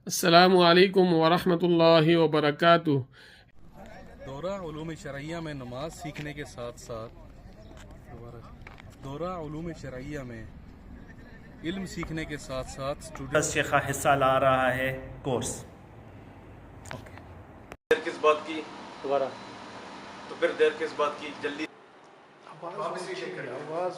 अस्सलामु अलैकुम वरहमतुल्लाहि वबरकातुह। दौरा उलूम शरइया में नमाज सीखने के साथ साथ दौरा उलूम शरइया में इल्म सीखने के साथ साथ स्टूडेंट शेखा हिस्सा ला रहा है कोर्स। देर किस बात की दोबारा, तो फिर देर किस बात की, जल्दी वापस रीचेक करें। आवाज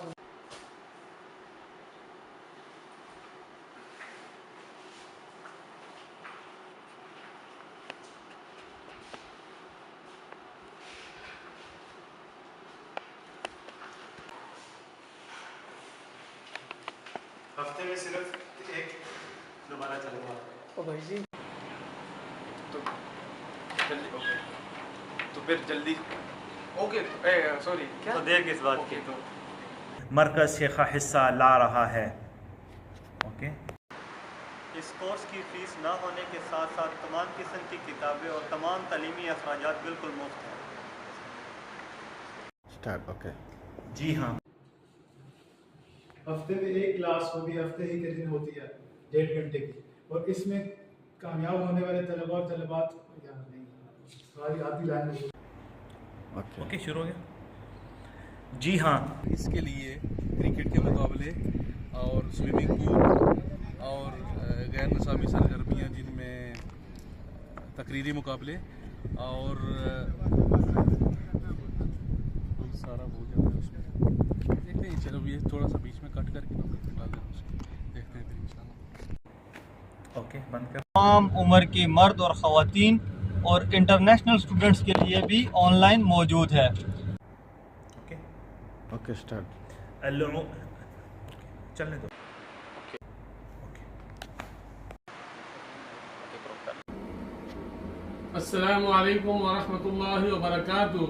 हफ्ते में सिर्फ एक दोबारा चलेगा। ओ भाई जी, तो जल्दी ओके, तो फिर जल्दी ओके सॉरी क्या, तो देर किस बात ओके, की? तो मरकज शेखा हिस्सा ला रहा है। ओके। इस कोर्स की फीस ना होने के साथ साथ तमाम किस्म की किताबें और तमाम तालीमी अखराजात बिल्कुल मुफ्त हैं। स्टार्ट। ओके जी हाँ। हफ्ते में एक क्लास, वो भी हफ्ते ही के दिन होती है 1.5 घंटे की, और इसमें कामयाब होने वाले तलबा और तलबात यार नहीं, सारी आधी लाइन में। ओके शुरू हो गया। जी हाँ। इसके लिए क्रिकेट के मुकाबले और स्विमिंग पूल और गैर निसाबी सरगर्मियाँ जिनमें तकरीरी मुकाबले और सारा हो जाता है उसमें। देखते हैं, चलो ये थोड़ा सा बीच में कट करके निकाल देना उसको, देखते हैं फिर इंशाल्लाह। ओके बंद कर। तमाम उम्र की मर्द और ख़वातीन और इंटरनेशनल स्टूडेंट्स के लिए भी ऑनलाइन मौजूद है। Okay okay start. चलने दो। अस्सलामु अलैकुम वरहमतुल्लाहि वबरकातुह।